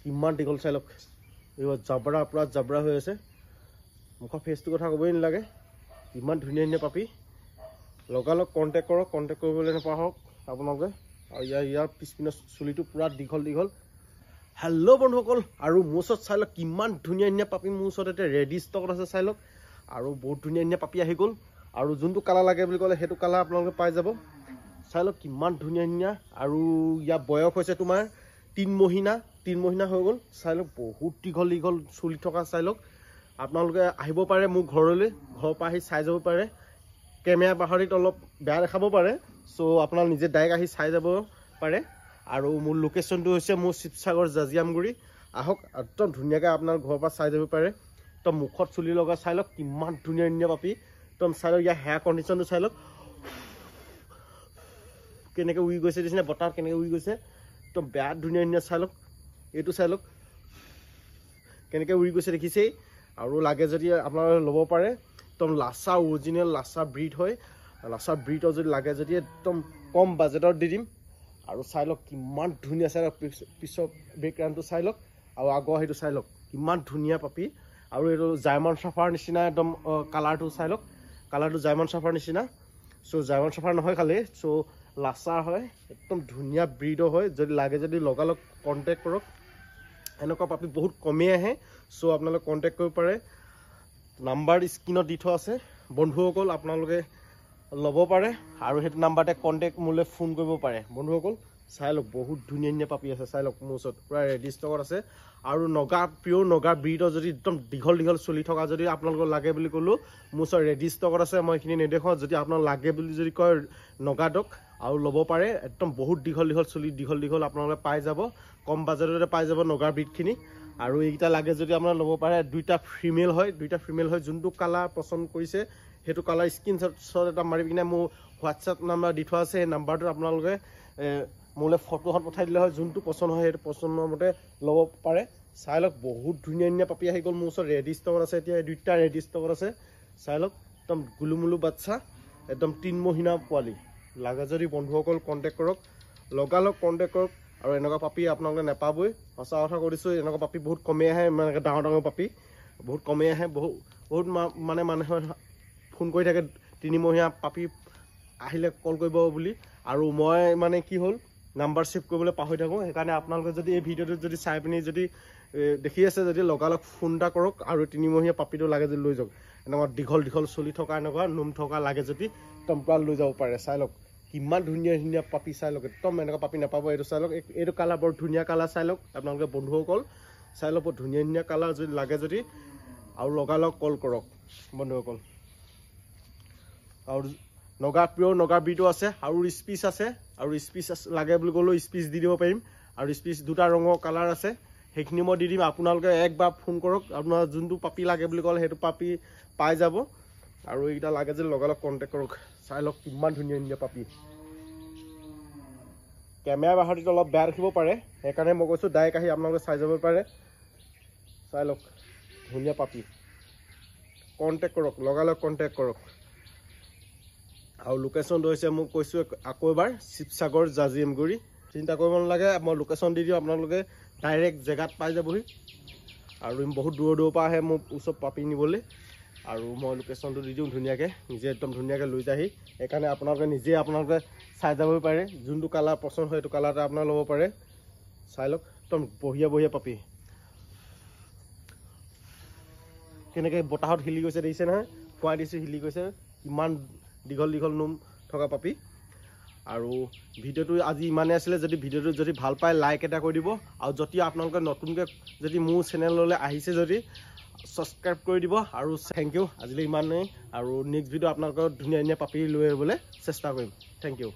কিমান দীঘল চাই লওক এইবাৰ জাবৰা পুৰা জাবৰা হৈ আছে মুখৰ ফেচটোৰ কথা ক'বই নালাগে ইমান ধুনীয়া ধুনীয়া পাপি লগালগ কণ্টেক্ট কৰক কণ্টেক্ট কৰিবলৈ নাপাহৰক হওক আপোনালোকে আৰু ইয়াৰ পিছপিনৰ চুলিটো পুৰা দীঘল দীঘল হেল্ল' বন্ধুসকল আৰু মোৰ ওচৰত চাই লওক কিমান ধুনীয়া ধুনীয়া পাপি মোৰ ওচৰত এতিয়া ৰেডি ষ্টকত আছে চাই লওক আৰু বহুত ধুনীয়া ধুনীয়া পাপি আহি গ'ল আৰু যোনটো কালাৰ লাগে বুলি ক'লে সেইটো কালাৰ আপোনালোকে পাই যাব চাই লওক কিমান ধুনীয়া ধুনীয়া আৰু ইয়াৰ বয়স হৈছে তোমাৰ 3 মহিনা হৈ গ'ল চাই লওক বহুত দীঘল দীঘল চুলি থকা চাই লওক আপোনালোকে আহিব পাৰে মোৰ ঘৰলৈ ঘৰৰ পৰা আহি চাই যাব পাৰে কেমেৰা বাহৰিত অলপ বেয়া দেখাব পাৰে চ' আপোনাৰ নিজে ডাইৰেক্ট আহি চাই যাব পাৰে আৰু মোৰ লোকেশ্যনটো হৈছে মোৰ শিৱসাগৰ জাজিয়ামগুৰি আহক একদম ধুনীয়াকৈ আপোনাৰ ঘৰৰ পৰা চাই যাব পাৰে একদম মুখত চুলি লগা চাই লওক কিমান ধুনীয়া ধুনীয়া পাপি একদম চাই লওক ইয়াৰ হেয়াৰ কণ্ডিশ্যনটো চাই লওক কেনেকৈ উৰি গৈছে দিছিলে বতাহ কেনেকৈ উৰি গৈছে একদম বেয়া ধুনীয়া ধুনীয়া চাই লওক এইটো চাই লওক কেনেকৈ উৰি গৈছে দেখিছেই আৰু লাগে যদি আপোনালোকে ল'ব পাৰে একদম লাচা অৰিজিনেল লাচা ব্ৰিড হয় লাচা ব্ৰিডৰ যদি লাগে যদি একদম কম বাজেটত দি দিম আৰু চাই লওক কিমান ধুনীয়া চাই লওক পিছৰ বেকগ্ৰাউণ্ডটো চাই লওক আৰু আগৰ সেইটো চাই লওক কিমান ধুনীয়া পাপি আৰু এইটো জাৰ্মান চাফাৰ নিচিনা একদম কালাৰটো চাই লওক কালাৰটো জাৰ্মান চাফাৰ নিচিনা চ' জাৰ্মান চাফাৰ নহয় খালি চ' লাচাৰ হয় একদম ধুনীয়া ব্ৰিডৰ হয় যদি লাগে যদি লগালগ কণ্টেক্ট কৰক এনেকুৱা পাপি বহুত কমেই আহে চ' আপোনালোকে কণ্টেক্ট কৰিব পাৰে নাম্বাৰ স্ক্ৰীনত দি থোৱা আছে বন্ধুসকল আপোনালোকে ল'ব পাৰে আৰু সেইটো নাম্বাৰতে কণ্টেক্ট মোলৈ ফোন কৰিব পাৰে বন্ধুসকল চাই লওক বহুত ধুনীয়া ধুনীয়া পাপি আছে চাই লওক মোৰ ওচৰত পূৰা ৰেডি ষ্টকত আছে আৰু নগা পিয়'ৰ নগা ব্ৰিডৰ যদি একদম দীঘল দীঘল চলি থকা যদি আপোনালোকক লাগে বুলি ক'লোঁ মোৰ ওচৰত ৰেডি ষ্টকত আছে মই এইখিনি নেদেখাওঁ যদি আপোনাক লাগে বুলি যদি কয় নগাডক আৰু ল'ব পাৰে একদম বহুত দীঘল দীঘল চুলি দীঘল দীঘল আপোনালোকে পাই যাব কম বাজেটতে পাই যাব নগাৰ ব্ৰিডখিনি আৰু এইকেইটা লাগে যদি আপোনাৰ ল'ব পাৰে দুইটা ফিমেল হয় যোনটো কালাৰ পচন্দ কৰিছে সেইটো কালাৰ স্ক্ৰীনশ্বট এটা মাৰি কিনে মোৰ হোৱাটছআপ নাম্বাৰ দি থোৱা আছে সেই নাম্বাৰটোত আপোনালোকে মোলৈ ফটোখন পঠাই দিলে হয় যোনটো পচন্দ হয় সেইটো পচন্দৰ মতে ল'ব পাৰে চাই লওক বহুত ধুনীয়া ধুনীয়া পাপি আহি গ'ল মোৰ ওচৰত ৰেডি ষ্টকত আছে এতিয়া দুইটা ৰেডি ষ্টকত আছে চাই লওক একদম গুলুমুলু বাচ্চা একদম 3 মহিনা পোৱালি লাগে যদি বন্ধুসকল কণ্টেক্ট কৰক লগালগ কণ্টেক্ট কৰক আৰু এনেকুৱা পাপি আপোনালোকে নাপাবই সঁচা কথা কৈ দিছোঁ এনেকুৱা পাপি বহুত কমেই আহে মানে ডাঙৰ ডাঙৰ পাপি বহুত কমেই আহে বহুত মানে মানুহে ফোন কৰি থাকে 3 মহীয়া পাপি আহিলে কল কৰিব বুলি আৰু মই মানে কি হ'ল নাম্বাৰ ছেভ কৰিবলৈ পাহৰি থাকোঁ সেইকাৰণে আপোনালোকে যদি এই ভিডিঅ'টোত যদি চাই পিনি যদি দেখি আছে যদি লগালগ ফোন এটা কৰক আৰু 3 মহীয়া পাপিটো লাগে যদি লৈ যাওক এনেকুৱা দীঘল দীঘল চলি থকা এনেকুৱা নোম থকা লাগে যদি একদম পুৰা লৈ যাব পাৰে চাই লওক কিমান ধুনীয়া ধুনীয়া পাপি চাই লওক একদম এনেকুৱা পাপি নাপাব এইটো চাই লওক এইটো কালাৰ বৰ ধুনীয়া কালাৰ চাই লওক আপোনালোকে বন্ধুসকল চাই লওক বৰ ধুনীয়া ধুনীয়া কালাৰ যদি লাগে যদি আৰু লগালগ কল কৰক বন্ধুসকল আৰু নগা পিয়'ৰ নগা ব্ৰিডো আছে আৰু স্পিচ আছে আৰু স্পিচ লাগে বুলি ক'লেও স্পিচ দি দিব পাৰিম আৰু স্পিচ দুটা ৰঙৰ কালাৰ আছে সেইখিনি মই দি দিম আপোনালোকে একবাৰ ফোন কৰক আপোনাৰ যোনটো পাপি লাগে বুলি ক'লে সেইটো পাপি পাই যাব আৰু এইকেইটা লাগে যদি লগালগ কণ্টেক্ট কৰক চাই লওক কিমান ধুনীয়া ধুনীয়া পাপি কেমেৰা বাহৰিত অলপ বেয়া ৰাখিব পাৰে সেইকাৰণে মই কৈছোঁ ডাইৰেক্ট আহি আপোনালোকে চাই যাব পাৰে চাই লওক ধুনীয়া পাপি কণ্টেক্ট কৰক লগালগ কণ্টেক্ট কৰক আৰু লোকেশ্যনটো হৈছে মোক কৈছোঁ আকৌ এবাৰ শিৱসাগৰ জাজিয়ামগুৰি চিন্তা কৰিব নালাগে মই লোকেশ্যন দি দিওঁ আপোনালোকে ডাইৰেক্ট জেগাত পাই যাবহি আৰু বহুত দূৰৰ পৰা আহে মোক ওচৰত পাপি নিবলৈ আৰু মই লোকেশ্যনটো দি দিওঁ ধুনীয়াকৈ নিজে একদম ধুনীয়াকৈ লৈ যায়হি সেইকাৰণে আপোনালোকে চাই যাব পাৰে যোনটো কালাৰ পচন্দ হয় সেইটো কালাৰতে আপোনালোকে ল'ব পাৰে চাই লওক একদম বঢ়িয়া বঢ়িয়া পাপি কেনেকৈ বতাহত হিলি গৈছে দেখিছে নহয় খুৱাই দিছোঁ হিলি গৈছে ইমান দীঘল দীঘল নোম থকা পাপি আৰু ভিডিঅ'টো আজি ইমানেই আছিলে যদি ভিডিঅ'টো যদি ভাল পায় লাইক এটা কৰি দিব আৰু যদি আপোনালোকে নতুনকৈ যদি মোৰ চেনেললৈ আহিছে যদি ছাবস্ক্ৰাইব কৰি দিব আৰু থেংক ইউ আজিলৈ ইমানেই আৰু নেক্সট ভিডিঅ' আপোনালোকৰ ধুনীয়া ধুনীয়া পাপি লৈ আহিবলৈ চেষ্টা কৰিম থেংক ইউ